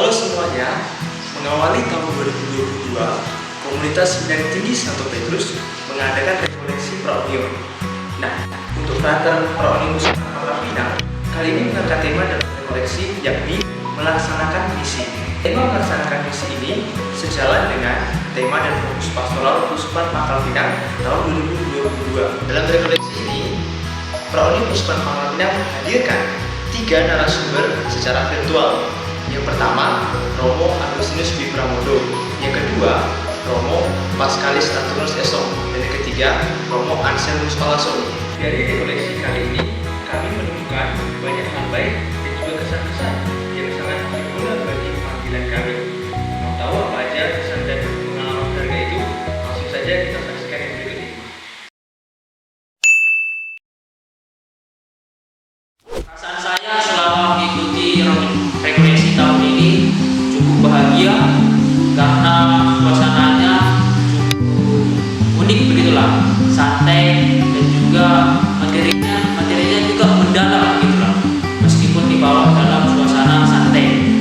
Halo semuanya, mengawali tahun 2022, komunitas Seminari Tinggi Santo Petrus mengadakan rekoleksi Praunion. Nah, untuk Frater Praunion Nusantara Pinang, kali ini mengangkat tema dalam rekoleksi yakni melaksanakan misi. Tema melaksanakan misi ini sejalan dengan tema dan fokus pastoral Puspat Pangkal Pinang tahun 2022. Dalam rekoleksi ini, Praunion Puspat Pangkal Pinang menghadirkan 3 narasumber secara virtual. Yang pertama, Romo Agustinus B. Pramodo. Yang kedua, Romo Paskalis Antonius Esong. Dan yang ketiga, Romo Anselmus Palaso. Dari rekoleksi kali ini, kami menemukan banyak hal baik dan juga kesan-kesan yang sangat berguna bagi panggilan kami. Mau tahu apa aja kesan dan pengalaman berharga itu? Langsung saja kita saksikan yang berikut ini. Perasaan saya selama mengikuti rekoleksi tahun ini cukup bahagia karena suasananya cukup unik begitulah, santai dan juga materinya juga mendalam begitulah, meskipun dibawa dalam suasana santai.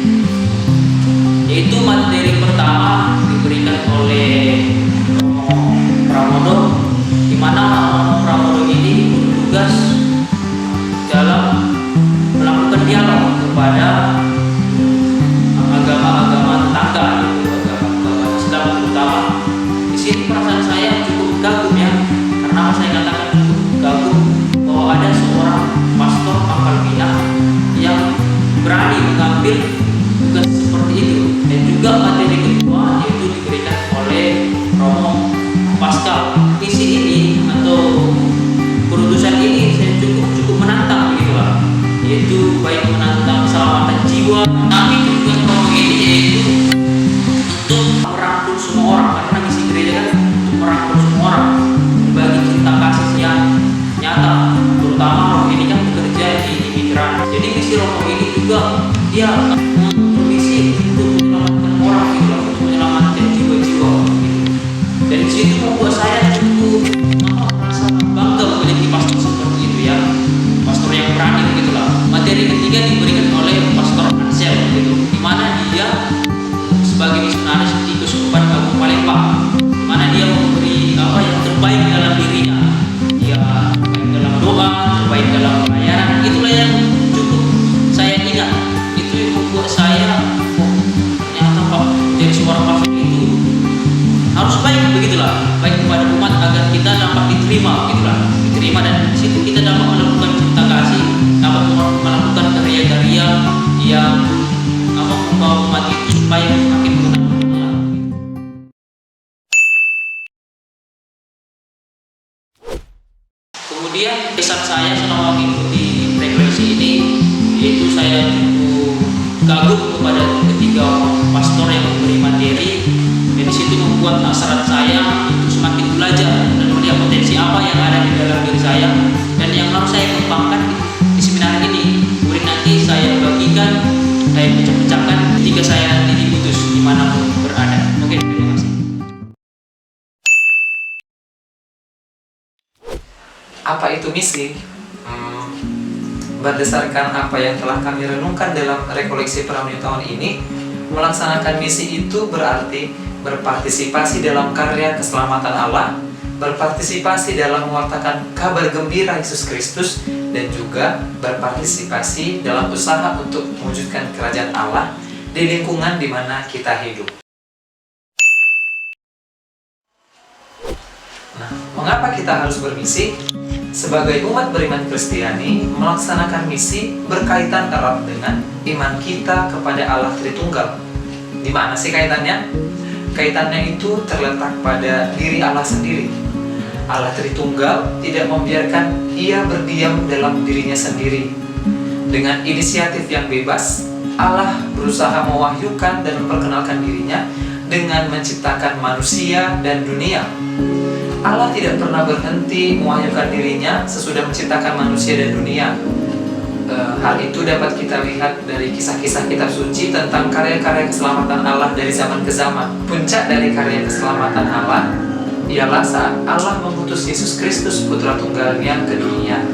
Yaitu materi pertama diberikan oleh Romo Pramodo, di mana Romo Pramodo ini bertugas dalam melakukan dialog kepada agama-agama tetangga, agama Islam terutama. Di sini perasaan saya cukup kagum ya, karena saya katakan cukup kagum bahwa ada seorang pastor Pangkal Pinang yang berani mengambil tugas seperti itu. Dan juga materi kedua yaitu diberikan oleh Romo Paskal. Misi ini atau perutusan ini saya cukup menantang begitulah, yaitu baik menantang keselamatan jiwa, tapi juga ini yaitu untuk merangkul semua orang, karena misi gereja kan untuk merangkul semua orang, berbagi cinta kasih yang nyata, terutama roh ini kan bekerja di imigran. Jadi misi roh ini juga dia bermisi untuk menyelamatkan orang gitu, untuk menyelamatkan jiwa-jiwa gitu. Dan disitu membuat saya cukup merasa bangga memiliki pastor seperti itu ya, pastor yang berani begitulah. Materi ketiga diberikan oleh Pastor Ansel gitu, di mana dia sebagai misionaris di Keuskupan Agung Palembang, di mana dia memberi apa yang terbaik dalam dirinya, dia terbaik dalam doa, terbaik dalam pelayanan. Itulah yang cukup saya ingat, itu yang membuat saya ternyata Pak menjadi seorang pastor itu harus baik begitulah, baik kepada umat agar kita dapat diterima begitulah, diterima, dan di situ kita dapat melakukan cinta kasih, dapat melakukan karya-karya yang membawa umat itu supaya makin mengenal Allah. Kemudian kesan saya selama mengikuti rekoleksi ini yaitu saya cukup kagum kepada ketiga pastor yang memberi materi. Dan di situ membuat hasrat saya untuk semakin belajar dan melihat potensi apa yang ada di dalam diri saya dan yang harus saya kembangkan di seminar ini. Kemudian nanti saya bagikan, saya pecah-pecahkan ketika saya nanti diutus dimanapun berada. Oke, terima kasih. Apa itu misi? Berdasarkan apa yang telah kami renungkan dalam rekoleksi Praunion tahun ini, melaksanakan misi itu berarti berpartisipasi dalam karya keselamatan Allah, berpartisipasi dalam mewartakan kabar gembira Yesus Kristus, dan juga berpartisipasi dalam usaha untuk mewujudkan kerajaan Allah di lingkungan di mana kita hidup. Nah, mengapa kita harus bermisi? Sebagai umat beriman Kristiani, melaksanakan misi berkaitan erat dengan iman kita kepada Allah Tritunggal. Di mana sih kaitannya? Kaitannya itu terletak pada diri Allah sendiri. Allah Tritunggal tidak membiarkan Ia berdiam dalam dirinya sendiri. Dengan inisiatif yang bebas, Allah berusaha mewahyukan dan memperkenalkan dirinya dengan menciptakan manusia dan dunia. Allah tidak pernah berhenti mewahyukan dirinya sesudah menciptakan manusia dan dunia. Hal itu dapat kita lihat dari kisah-kisah kitab suci tentang karya-karya keselamatan Allah dari zaman ke zaman. Puncak dari karya keselamatan Allah ialah saat Allah mengutus Yesus Kristus, Putra Tunggalnya, ke dunia.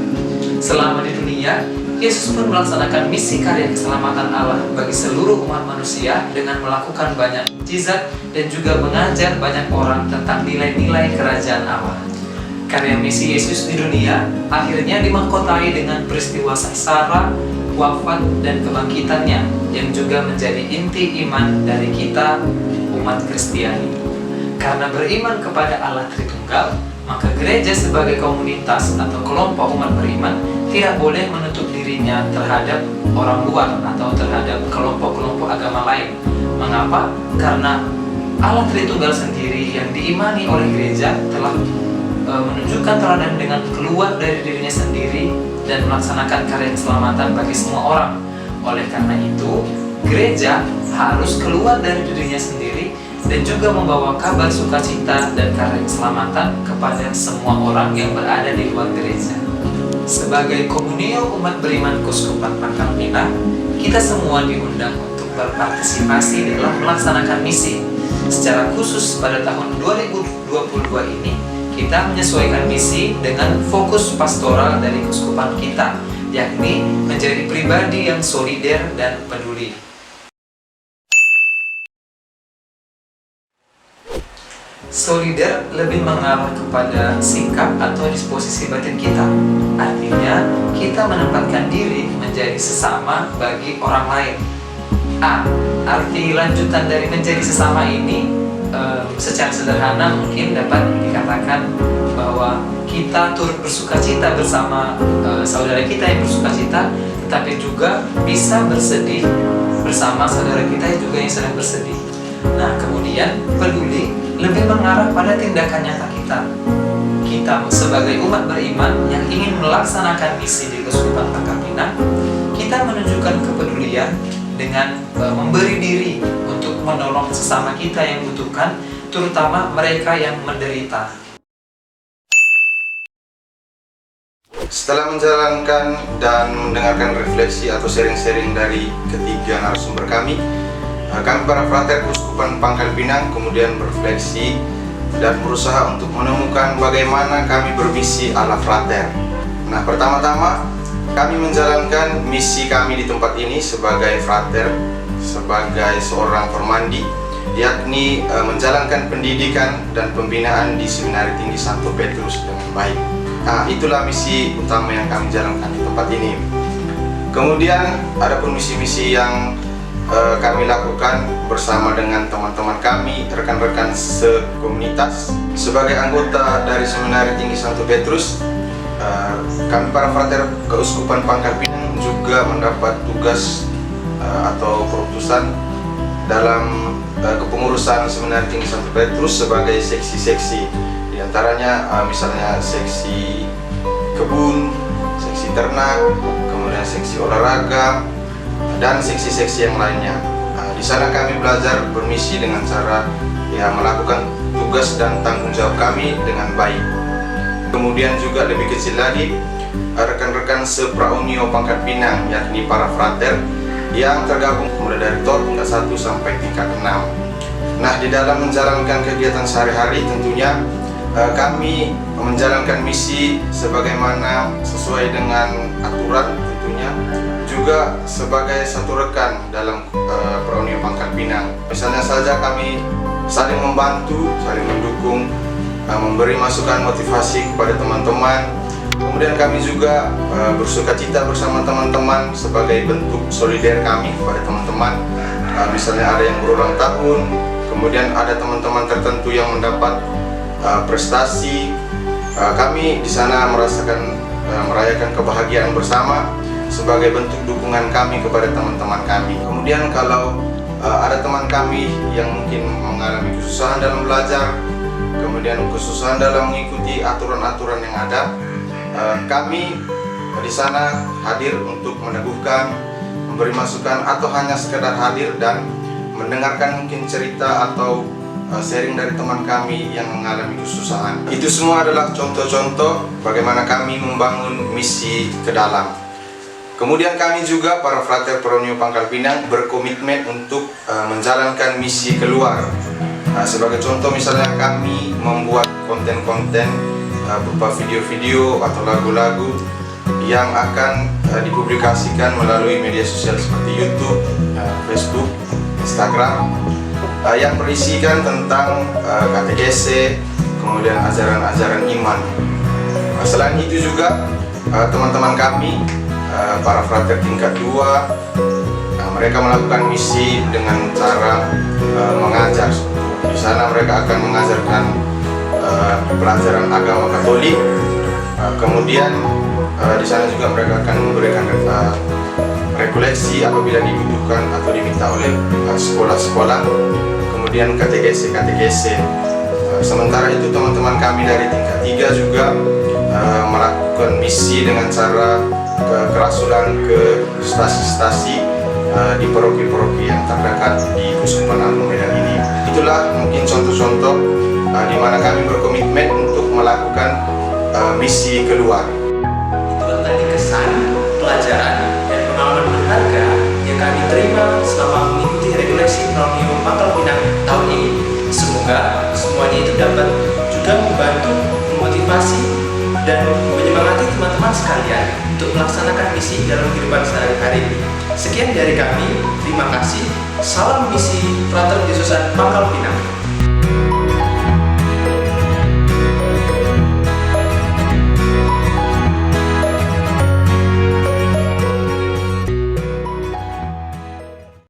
Selama di dunia, Yesus pun melaksanakan misi karya keselamatan Allah bagi seluruh umat manusia dengan melakukan banyak mukjizat dan juga mengajar banyak orang tentang nilai-nilai kerajaan Allah. Karya misi Yesus di dunia akhirnya dimahkotai dengan peristiwa sengsara, wafat, dan kebangkitannya yang juga menjadi inti iman dari kita umat Kristiani. Karena beriman kepada Allah Tritunggal, maka gereja sebagai komunitas atau kelompok umat beriman tidak boleh menutup dirinya terhadap orang luar atau terhadap kelompok-kelompok agama lain. Mengapa? Karena Allah Tritunggal sendiri yang diimani oleh gereja telah menunjukkan teladan dengan keluar dari dirinya sendiri dan melaksanakan karya keselamatan bagi semua orang. Oleh karena itu, gereja harus keluar dari dirinya sendiri dan juga membawa kabar sukacita dan karya keselamatan kepada semua orang yang berada di luar gereja. Sebagai komunio umat beriman Keuskupan Pangkal Pinang, kita semua diundang untuk berpartisipasi dalam melaksanakan misi. Secara khusus pada tahun 2022 ini, kita menyesuaikan misi dengan fokus pastoral dari keuskupan kita, yakni menjadi pribadi yang solider dan peduli. Solider lebih mengarah kepada sikap atau disposisi batin kita. Artinya, kita menempatkan diri menjadi sesama bagi orang lain. Arti lanjutan dari menjadi sesama ini secara sederhana mungkin dapat dikatakan bahwa kita turut bersukacita bersama saudara kita yang bersukacita, tetapi juga bisa bersedih bersama saudara kita yang juga yang sedang bersedih. Nah, kemudian peduli lebih mengarah pada tindakan nyata kita. Kita sebagai umat beriman yang ingin melaksanakan misi di Keuskupan Pangkal Pinang, kita menunjukkan kepedulian dengan memberi diri untuk menolong sesama kita yang membutuhkan, terutama mereka yang menderita. Setelah menjalankan dan mendengarkan refleksi atau sharing-sharing dari ketiga narasumber kami para frater Keuskupan Pangkal Pinang kemudian berefleksi dan berusaha untuk menemukan bagaimana kami bermisi ala frater. Nah, pertama-tama kami menjalankan misi kami di tempat ini sebagai frater, sebagai seorang permandi, yakni menjalankan pendidikan dan pembinaan di Seminari Tinggi Santo Petrus dengan baik. Nah, itulah misi utama yang kami jalankan di tempat ini. Kemudian ada pun misi-misi yang kami lakukan bersama dengan teman-teman kami, rekan-rekan sekomunitas. Sebagai anggota dari Seminari Tinggi Santo Petrus, kami para frater Keuskupan Pangkal Pinang juga mendapat tugas atau perutusan dalam kepengurusan Seminari Tinggi Santo Petrus sebagai seksi-seksi. Di antaranya misalnya seksi kebun, seksi ternak, kemudian seksi olahraga, dan seksi-seksi yang lainnya. Di sana kami belajar bermisi dengan cara melakukan tugas dan tanggung jawab kami dengan baik. Kemudian juga lebih kecil lagi, rekan-rekan sepraunio Pangkal Pinang, yakni para frater yang tergabung mulai dari TOR tingkat 1 sampai tingkat 6. Nah, di dalam menjalankan kegiatan sehari-hari tentunya kami menjalankan misi sebagaimana sesuai dengan aturan tentunya, juga sebagai satu rekan dalam Praunio Pangkal Pinang. Misalnya saja kami saling membantu, saling mendukung, memberi masukan motivasi kepada teman-teman. Kemudian kami juga bersukacita bersama teman-teman sebagai bentuk solider kami kepada teman-teman. Misalnya ada yang berulang tahun, kemudian ada teman-teman tertentu yang mendapat prestasi. Kami di sana merayakan kebahagiaan bersama sebagai bentuk dukungan kami kepada teman-teman kami. Kemudian kalau ada teman kami yang mungkin mengalami kesusahan dalam belajar, kemudian kesusahan dalam mengikuti aturan-aturan yang ada, kami di sana hadir untuk meneguhkan, memberi masukan, atau hanya sekedar hadir dan mendengarkan mungkin cerita atau sharing dari teman kami yang mengalami kesusahan. Itu semua adalah contoh-contoh bagaimana kami membangun misi ke dalam. Kemudian kami juga para frater Praunio Pangkal Pinang berkomitmen untuk menjalankan misi keluar. Sebagai contoh misalnya kami membuat konten-konten berupa video-video atau lagu-lagu yang akan dipublikasikan melalui media sosial seperti YouTube, Facebook, Instagram, yang berisikan tentang katekese, kemudian ajaran-ajaran iman. Selain itu juga teman-teman kami, para frater tingkat 2, mereka melakukan misi dengan cara mengajar. Di sana mereka akan mengajarkan pelajaran agama Katolik. Kemudian di sana juga mereka akan memberikan rekoleksi apabila dibutuhkan atau diminta oleh sekolah-sekolah. Kemudian katekese. Sementara itu teman-teman kami dari tingkat 3 juga melakukan misi dengan cara kerasulan ke stasi-stasi di paroki-paroki yang terdekat di Keuskupan Agung Medan ini. Itulah mungkin contoh-contoh di mana kami berkomitmen untuk melakukan misi keluar. Itu tadi kesan, pelajaran, dan pengalaman berharga yang kami terima selama mengikuti regulasi Proaknium Pangkal Pinang tahun ini. Semoga semuanya itu dapat juga membantu, memotivasi, dan menyemangati teman-teman sekalian untuk melaksanakan misi dalam kehidupan sehari-hari. Sekian dari kami, terima kasih. Salam misi Frater Yesusan Pangkal Pinang.